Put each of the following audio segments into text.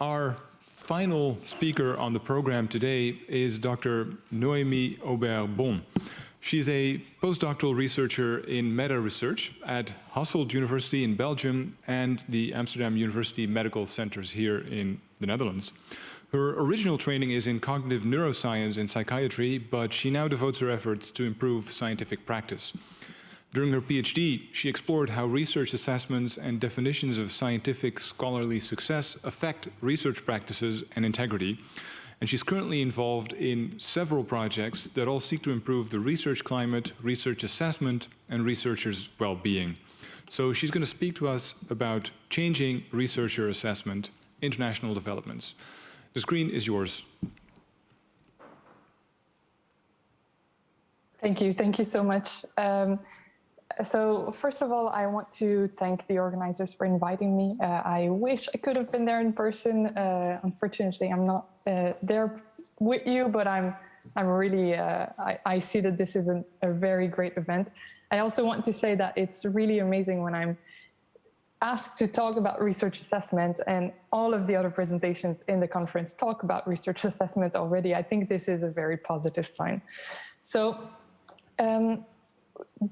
Our final speaker on the program today is Dr. Noémie Aubert Bonn. She's a postdoctoral researcher in meta-research at Hasselt University in Belgium and the Amsterdam University Medical Centers here in the Netherlands. Her original training is in cognitive neuroscience and psychiatry, but she now devotes her efforts to improve scientific practice. During her PhD, she explored how research assessments and definitions of scientific scholarly success affect research practices and integrity. And she's currently involved in several projects that all seek to improve the research climate, research assessment, and researchers' well-being. So she's going to speak to us about changing researcher assessment, international developments. The screen is yours. Thank you so much. So first of all, I want to thank the organizers for inviting me. I wish I could have been there in person. Unfortunately, I'm not there with you, but I'm really, I see that this is a very great event. I also want to say that it's really amazing when I'm asked to talk about research assessment and all of the other presentations in the conference talk about research assessment already. I think this is a very positive sign. So,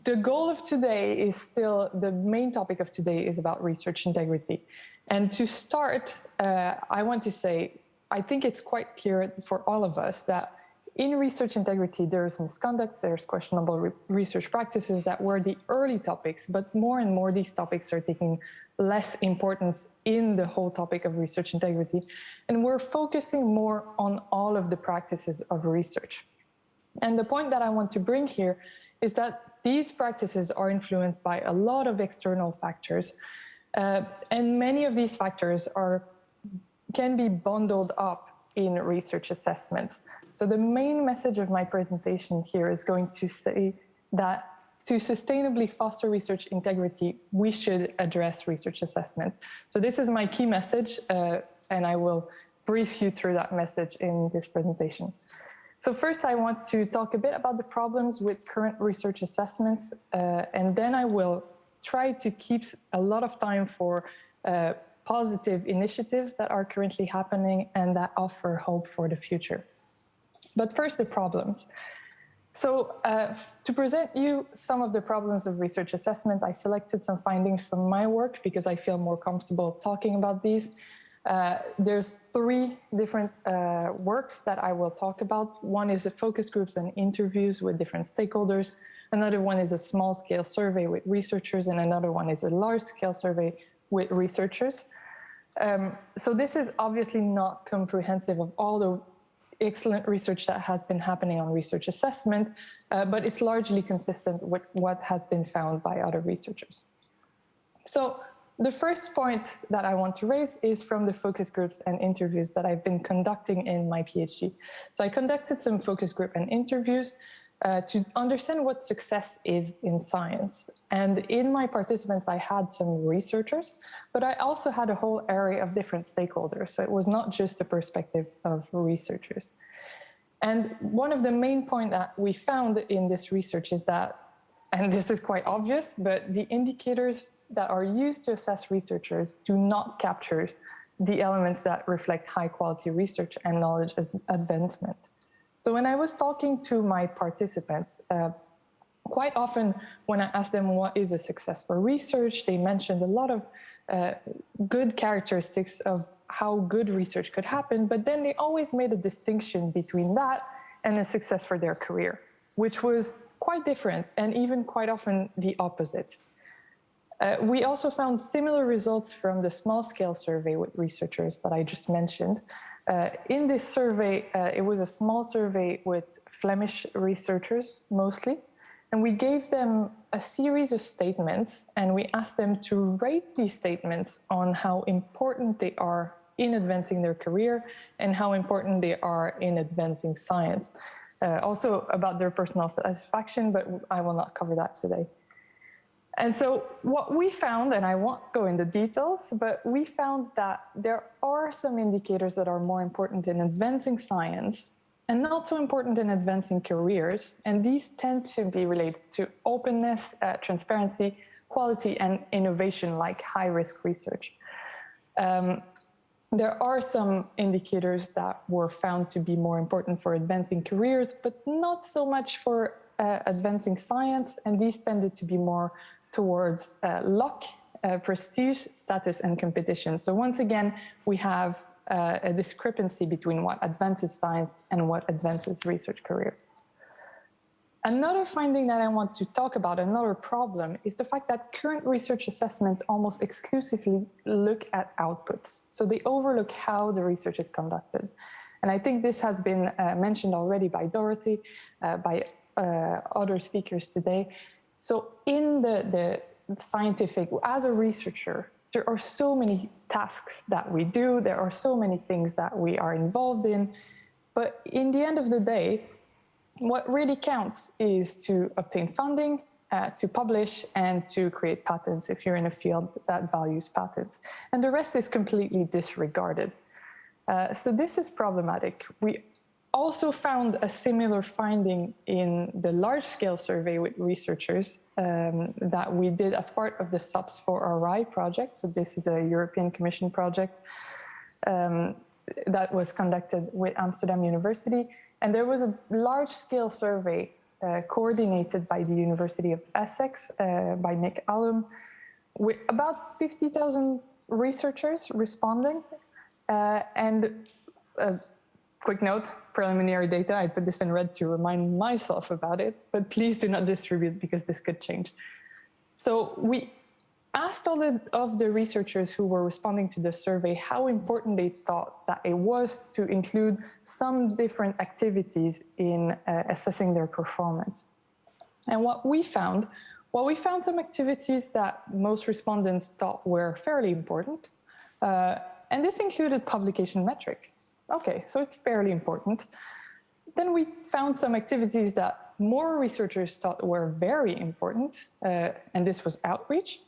the goal of today is still, the main topic of today is about research integrity. And to start, I want to say, I think it's quite clear for all of us that in research integrity, there's misconduct, there's questionable research practices that were the early topics, but more and more these topics are taking less importance in the whole topic of research integrity. And we're focusing more on all of the practices of research. And the point that I want to bring here is that these practices are influenced by a lot of external factors, and many of these factors can be bundled up in research assessments. So the main message of my presentation here is going to say that to sustainably foster research integrity, we should address research assessment. So this is my key message, and I will brief you through that message in this presentation. So first, I want to talk a bit about the problems with current research assessments, and then I will try to keep a lot of time for positive initiatives that are currently happening and that offer hope for the future. But first, the problems. So to present you some of the problems of research assessment, I selected some findings from my work because I feel more comfortable talking about these. There's three different works that I will talk about. One is the focus groups and interviews with different stakeholders. Another one is a small-scale survey with researchers, and another one is a large-scale survey with researchers. So this is obviously not comprehensive of all the excellent research that has been happening on research assessment, but it's largely consistent with what has been found by other researchers. So the first point that I want to raise is from the focus groups and interviews that I've been conducting in my PhD. So I conducted some focus group and interviews to understand what success is in science. And in my participants, I had some researchers, but I also had a whole array of different stakeholders. So it was not just the perspective of researchers. And one of the main points that we found in this research is that, and this is quite obvious, but the indicators that are used to assess researchers do not capture the elements that reflect high quality research and knowledge advancement. So when I was talking to my participants, quite often when I asked them what is a successful research, they mentioned a lot of good characteristics of how good research could happen, but then they always made a distinction between that and a success for their career, which was quite different and even quite often the opposite. We also found similar results from the small-scale survey with researchers that I just mentioned. In this survey, it was a small survey with Flemish researchers mostly, and we gave them a series of statements, and we asked them to rate these statements on how important they are in advancing their career and how important they are in advancing science. Also about their personal satisfaction, but I will not cover that today. And so what we found, and I won't go into details, but we found that there are some indicators that are more important in advancing science and not so important in advancing careers. And these tend to be related to openness, transparency, quality, and innovation, like high-risk research. There are some indicators that were found to be more important for advancing careers, but not so much for advancing science, and these tended to be more towards luck, prestige, status, and competition. So once again, we have a discrepancy between what advances science and what advances research careers. Another finding that I want to talk about, another problem, is the fact that current research assessments almost exclusively look at outputs. So they overlook how the research is conducted. And I think this has been mentioned already by Dorothy, by other speakers today. So in the scientific, as a researcher, there are so many tasks that we do, there are so many things that we are involved in, but in the end of the day, what really counts is to obtain funding, to publish, and to create patents if you're in a field that values patents. And the rest is completely disregarded. So this is problematic. We also found a similar finding in the large-scale survey with researchers that we did as part of the SOPS for RI project. So this is a European Commission project that was conducted with Amsterdam University. And there was a large-scale survey coordinated by the University of Essex, by Nick Allum, with about 50,000 researchers responding. And quick note, preliminary data, I put this in red to remind myself about it, but please do not distribute because this could change. So we asked all of the researchers who were responding to the survey how important they thought that it was to include some different activities in assessing their performance. And what we found some activities that most respondents thought were fairly important, and this included publication metric. Okay, so it's fairly important. Then we found some activities that more researchers thought were very important, and this was outreach.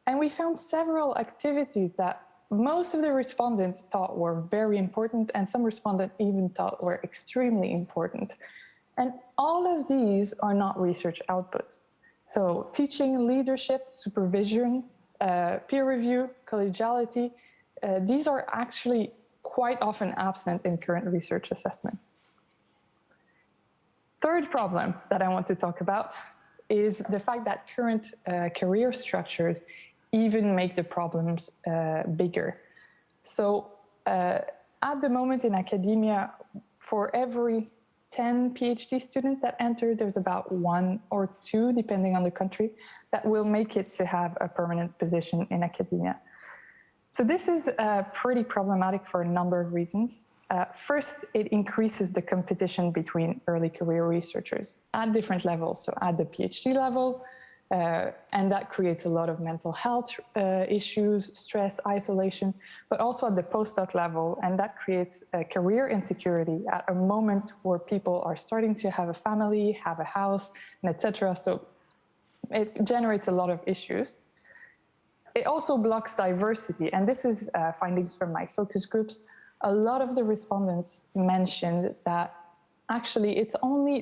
And we found several activities that most of the respondents thought were very important, and some respondents even thought were extremely important. And all of these are not research outputs. So teaching, leadership, supervision, peer review, collegiality, these are actually quite often absent in current research assessment. Third problem that I want to talk about is the fact that current career structures even make the problems bigger. So at the moment in academia, for every 10 PhD students that enter, there's about 1 or 2, depending on the country, that will make it to have a permanent position in academia. So this is pretty problematic for a number of reasons. First, it increases the competition between early career researchers at different levels. So at the PhD level, and that creates a lot of mental health issues, stress, isolation, but also at the postdoc level, and that creates a career insecurity at a moment where people are starting to have a family, have a house, and etc. So it generates a lot of issues. It also blocks diversity, and this is findings from my focus groups. A lot of the respondents mentioned that actually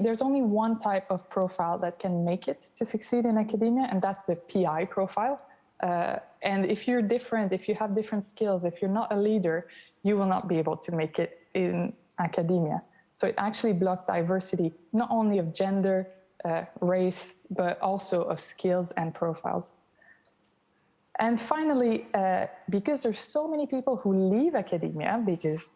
there's only one type of profile that can make it to succeed in academia, and that's the PI profile. And if you're different, if you have different skills, if you're not a leader, you will not be able to make it in academia. So it actually blocked diversity, not only of gender, race, but also of skills and profiles. And finally, because there's so many people who leave academia, because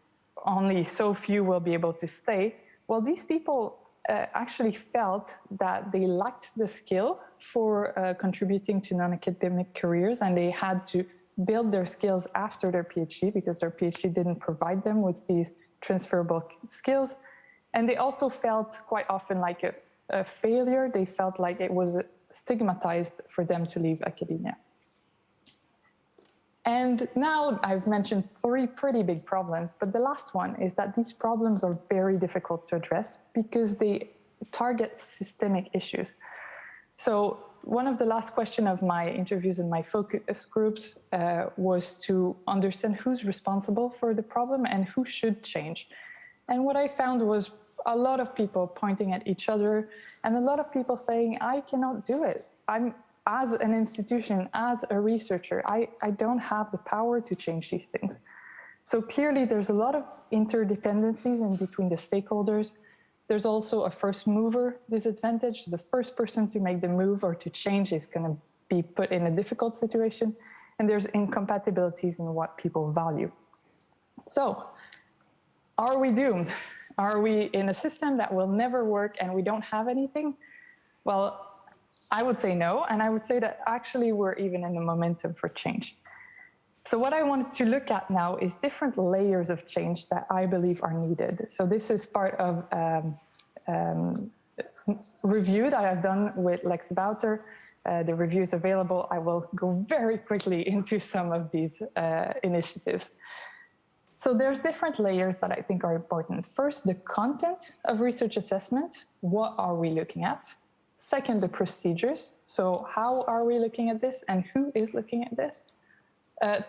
only so few will be able to stay, well, these people actually felt that they lacked the skill for contributing to non-academic careers, and they had to build their skills after their PhD because their PhD didn't provide them with these transferable skills. And they also felt quite often like a failure. They felt like it was stigmatized for them to leave academia. And now I've mentioned 3 pretty big problems, but the last one is that these problems are very difficult to address because they target systemic issues. So one of the last questions of my interviews in my focus groups was to understand who's responsible for the problem and who should change. And what I found was a lot of people pointing at each other and a lot of people saying, I cannot do it. As an institution, as a researcher, I don't have the power to change these things. So clearly there's a lot of interdependencies in between the stakeholders. There's also a first mover disadvantage. The first person to make the move or to change is going to be put in a difficult situation. And there's incompatibilities in what people value. So are we doomed? Are we in a system that will never work and we don't have anything? Well, I would say no. And I would say that actually we're even in the momentum for change. So what I wanted to look at now is different layers of change that I believe are needed. So this is part of review that I've done with Lex Bouter. The review is available. I will go very quickly into some of these initiatives. So there's different layers that I think are important. First, the content of research assessment. What are we looking at? Second, the procedures. So how are we looking at this and who is looking at this?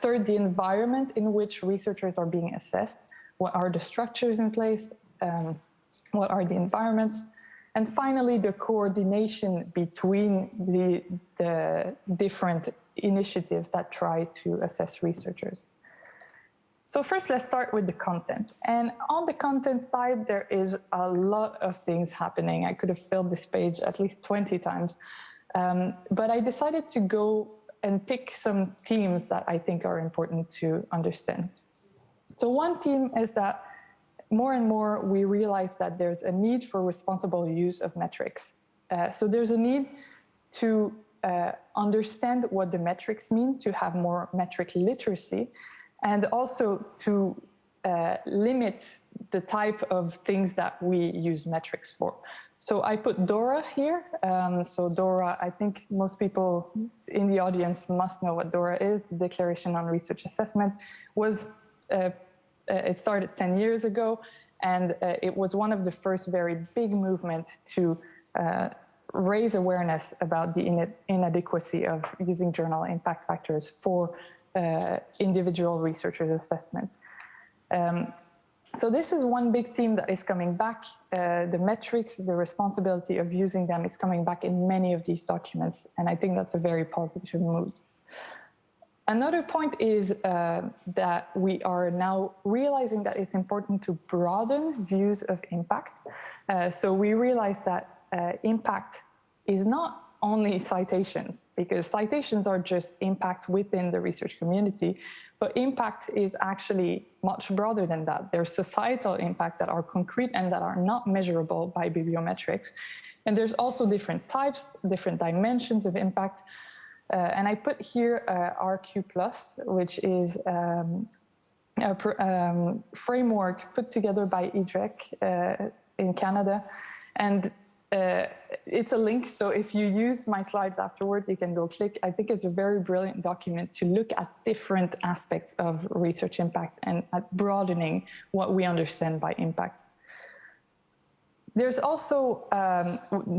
Third, the environment in which researchers are being assessed. What are the structures in place? What are the environments? And finally, the coordination between the different initiatives that try to assess researchers. So first, let's start with the content. And on the content side, there is a lot of things happening. I could have filled this page at least 20 times. But I decided to go and pick some themes that I think are important to understand. So one theme is that more and more we realize that there's a need for responsible use of metrics. So there's a need to understand what the metrics mean, to have more metric literacy, and also to limit the type of things that we use metrics for. So I put DORA here. So DORA, I think most people in the audience must know what DORA is. The Declaration on Research Assessment was, it started 10 years ago, and it was one of the first very big movements to raise awareness about the inadequacy of using journal impact factors for individual researchers' assessment. So this is one big theme that is coming back. The metrics, the responsibility of using them is coming back in many of these documents, and I think that's a very positive mood. Another point is that we are now realizing that it's important to broaden views of impact. So we realize that impact is not only citations, because citations are just impact within the research community, but impact is actually much broader than that. There's societal impact that are concrete and that are not measurable by bibliometrics. And there's also different types, different dimensions of impact. And I put here RQ+, which is a framework put together by IDREC in Canada. And it's a link, so if you use my slides afterward, you can go click. I think it's a very brilliant document to look at different aspects of research impact and at broadening what we understand by impact. There's also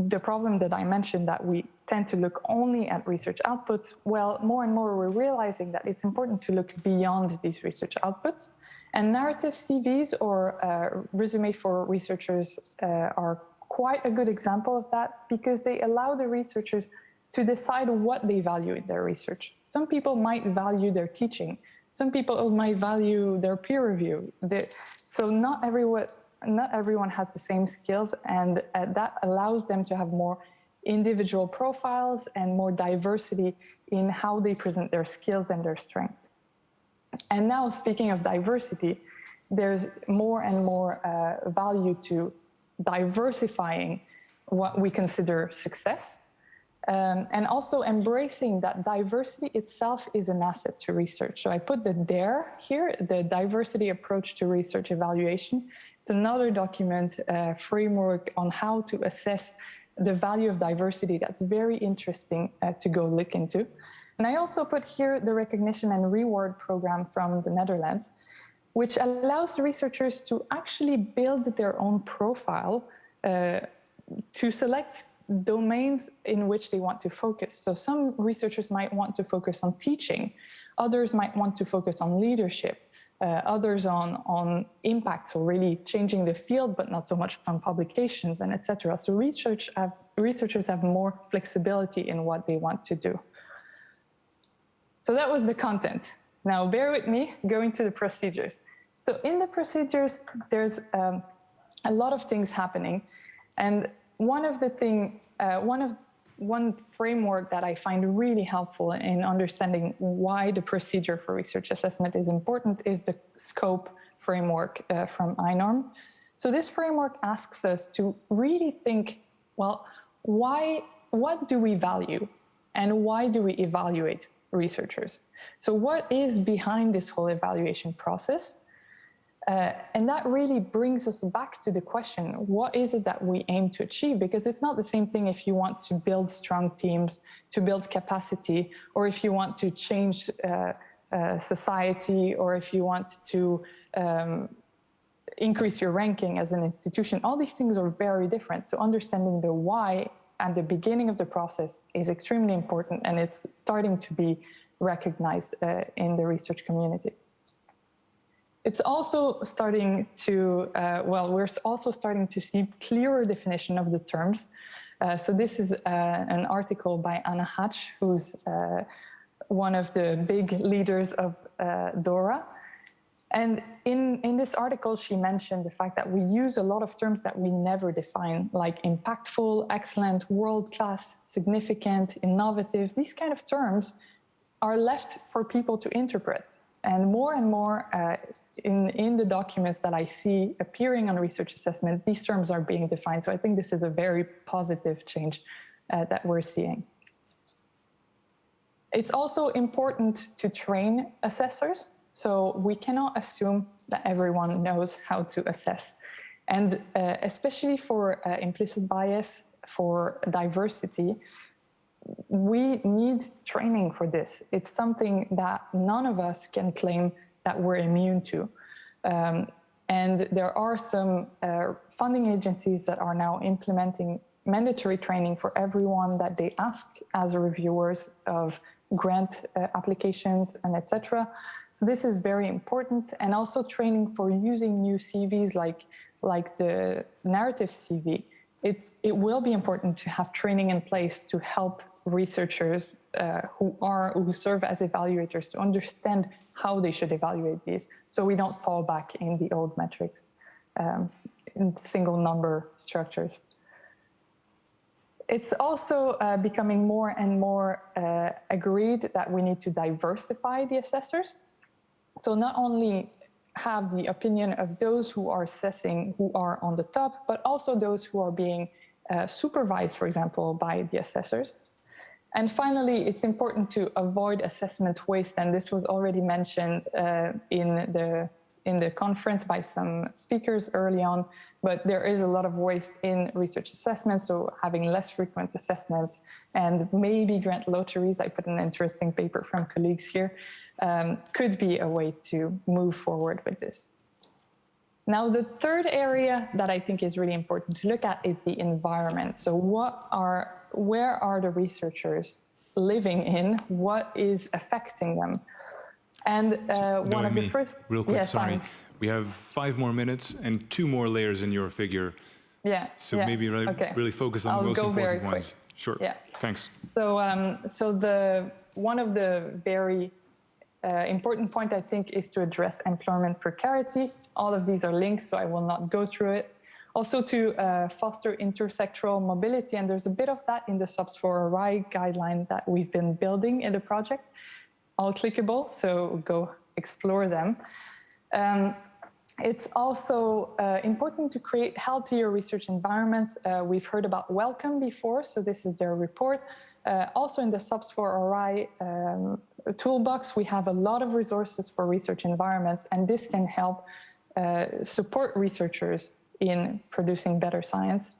the problem that I mentioned, that we tend to look only at research outputs. Well, more and more we're realizing that it's important to look beyond these research outputs. And narrative CVs or resume for researchers are quite a good example of that, because they allow the researchers to decide what they value in their research. Some people might value their teaching. Some people might value their peer review. So not everyone has the same skills, and that allows them to have more individual profiles and more diversity in how they present their skills and their strengths. And now, speaking of diversity, there's more and more value to diversifying what we consider success, and also embracing that diversity itself is an asset to research. So I put the DARE here, the Diversity Approach to Research Evaluation. It's another document, framework on how to assess the value of diversity that's very interesting to go look into. And I also put here the Recognition and Reward Program from the Netherlands, which allows researchers to actually build their own profile to select domains in which they want to focus. So some researchers might want to focus on teaching, others might want to focus on leadership, others on impact, so really changing the field, but not so much on publications and etc. So researchers have more flexibility in what they want to do. So that was the content. Now bear with me, going to the procedures. So in the procedures, there's a lot of things happening. And one framework that I find really helpful in understanding why the procedure for research assessment is important is the scope framework from INORM. So this framework asks us to really think, well, what do we value and why do we evaluate researchers? So what is behind this whole evaluation process? And that really brings us back to the question, what is it that we aim to achieve? Because it's not the same thing if you want to build strong teams, to build capacity, or if you want to change society, or if you want to increase your ranking as an institution. All these things are very different. So understanding the why at the beginning of the process is extremely important, and it's starting to be recognized in the research community. It's also starting to, we're also starting to see clearer definition of the terms. So this is an article by Anna Hatch, who's one of the big leaders of DORA. And in this article, she mentioned the fact that we use a lot of terms that we never define, like impactful, excellent, world-class, significant, innovative. These kind of terms are left for people to interpret. And more in the documents that I see appearing on research assessment, these terms are being defined. So I think this is a very positive change that we're seeing. It's also important to train assessors. So we cannot assume that everyone knows how to assess. And especially for implicit bias, for diversity, we need training for this. It's something that none of us can claim that we're immune to. And there are some funding agencies that are now implementing mandatory training for everyone that they ask as reviewers of grant applications and etc. So this is very important. And also training for using new CVs like the narrative CV. It will be important to have training in place to help researchers who serve as evaluators to understand how they should evaluate these, so we don't fall back in the old metrics, in single number structures. It's also becoming more and more agreed that we need to diversify the assessors. So not only have the opinion of those who are assessing, who are on the top, but also those who are being supervised, for example, by the assessors. And finally, it's important to avoid assessment waste, and this was already mentioned in the conference by some speakers early on, but there is a lot of waste in research assessment, so having less frequent assessments and maybe grant lotteries, I put an interesting paper from colleagues here, could be a way to move forward with this. Now, the third area that I think is really important to look at is the environment. So where are the researchers living in? What is affecting them? And one of the first... Real quick, yeah, sorry. fine. We have 5 more minutes and 2 more layers in your figure. Yeah. So yeah, maybe really focus on the most important ones. Sure. Yeah. Thanks. So, one of the very important point, I think, is to address employment precarity. All of these are linked, so I will not go through it. Also to foster intersectoral mobility, and there's a bit of that in the SOPs for RI guideline that we've been building in the project. All clickable, so go explore them. It's also important to create healthier research environments. We've heard about Welcome before, so this is their report. Also in the SOPs for RI toolbox, we have a lot of resources for research environments, and this can help support researchers in producing better science.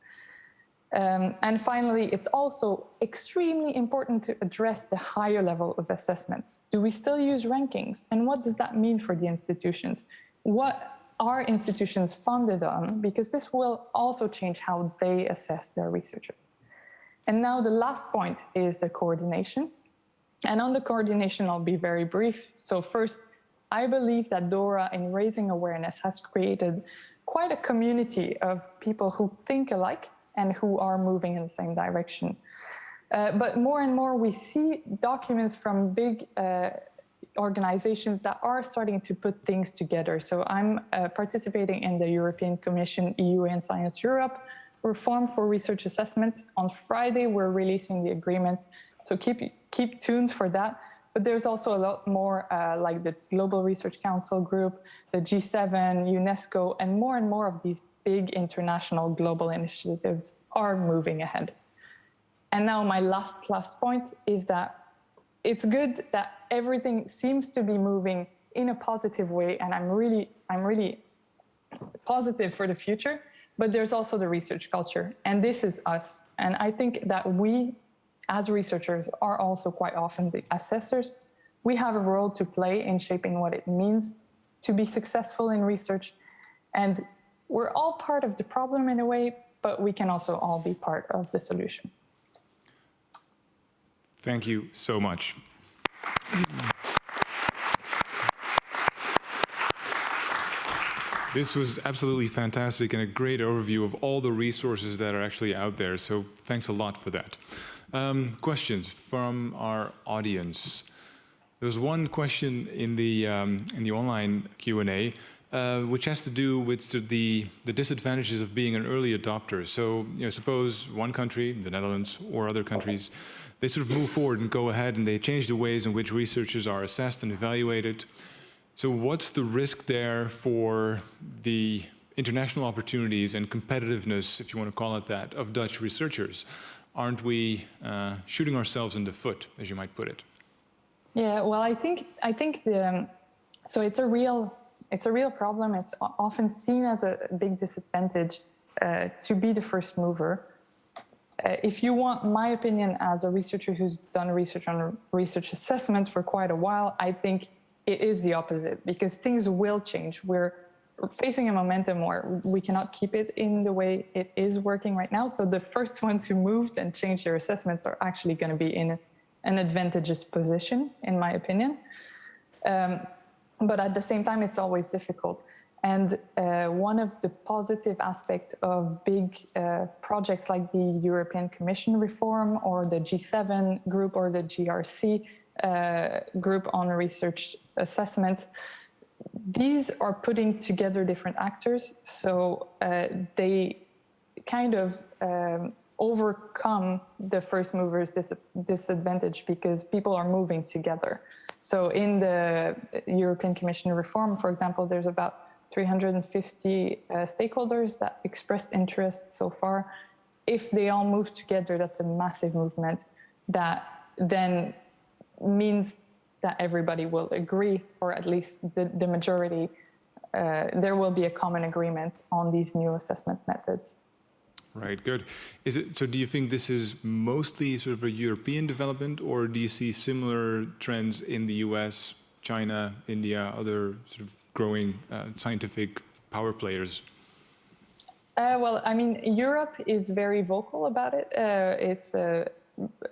And finally, it's also extremely important to address the higher level of assessment. Do we still use rankings? And what does that mean for the institutions? What are institutions funded on? Because this will also change how they assess their researchers. And now the last point is the coordination. And on the coordination, I'll be very brief. So first, I believe that DORA, in raising awareness, has created quite a community of people who think alike and who are moving in the same direction. But more and more we see documents from big organizations that are starting to put things together. So I'm participating in the European Commission EU and Science Europe Reform for Research Assessment. On Friday, we're releasing the agreement, so keep tuned for that. But there's also a lot more like the Global Research Council group, the G7, UNESCO, and more of these big international global initiatives are moving ahead. And now my last point is that it's good that everything seems to be moving in a positive way, and I'm really positive for the future. But there's also the research culture, and this is us. And I think that we, as researchers, are also quite often the assessors. We have a role to play in shaping what it means to be successful in research. And we're all part of the problem in a way, but we can also all be part of the solution. Thank you so much. This was absolutely fantastic and a great overview of all the resources that are actually out there. So thanks a lot for that. Questions from our audience. There's one question in the online Q&A, which has to do with the disadvantages of being an early adopter. So, suppose one country, the Netherlands or other countries, they sort of move forward and go ahead and they change the ways in which researchers are assessed and evaluated. So what's the risk there for the international opportunities and competitiveness, if you want to call it that, of Dutch researchers? Aren't we shooting ourselves in the foot, as you might put it? Yeah, well, I think so it's a real problem. It's often seen as a big disadvantage to be the first mover. If you want my opinion as a researcher who's done research on research assessment for quite a while, I think it is the opposite, because things will change. We're facing a momentum where we cannot keep it in the way it is working right now. So the first ones who moved and changed their assessments are actually going to be in an advantageous position, in my opinion. But at the same time, it's always difficult. And one of the positive aspects of big projects like the European Commission reform or the G7 group or the GRC group on research assessments, these are putting together different actors. So they kind of overcome the first movers' disadvantage because people are moving together. So in the European Commission reform, for example, there's about 350 stakeholders that expressed interest so far. If they all move together, that's a massive movement that then means that everybody will agree, or at least the majority, there will be a common agreement on these new assessment methods. Right, good. So do you think this is mostly sort of a European development, or do you see similar trends in the US, China, India, other sort of growing scientific power players? Well, I mean, Europe is very vocal about it.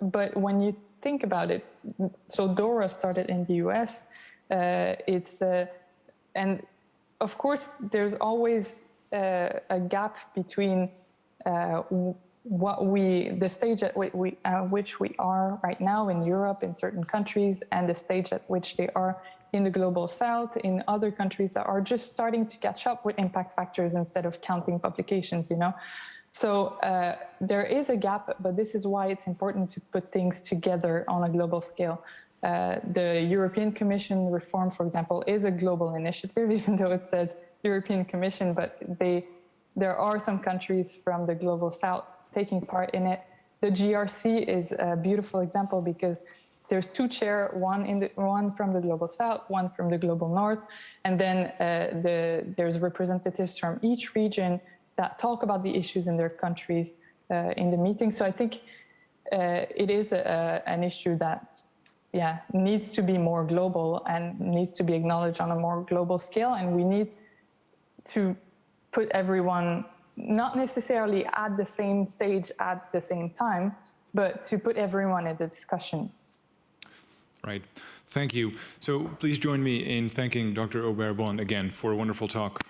But when you think about it, so DORA started in the US. And of course, there's always a gap between the stage at which we are right now in Europe, in certain countries, and the stage at which they are in the global south, in other countries that are just starting to catch up with impact factors instead of counting publications, So there is a gap, but this is why it's important to put things together on a global scale. The European Commission reform, for example, is a global initiative, even though it says European Commission, but there are some countries from the global south taking part in it. The GRC is a beautiful example because there's two chairs, one from the global south, one from the global north, and then there's representatives from each region that talk about the issues in their countries in the meeting. So I think it is an issue that needs to be more global and needs to be acknowledged on a more global scale, and we need to put everyone not necessarily at the same stage at the same time, but to put everyone in the discussion. Right. Thank you. So please join me in thanking Dr. Aubert Bonn again for a wonderful talk.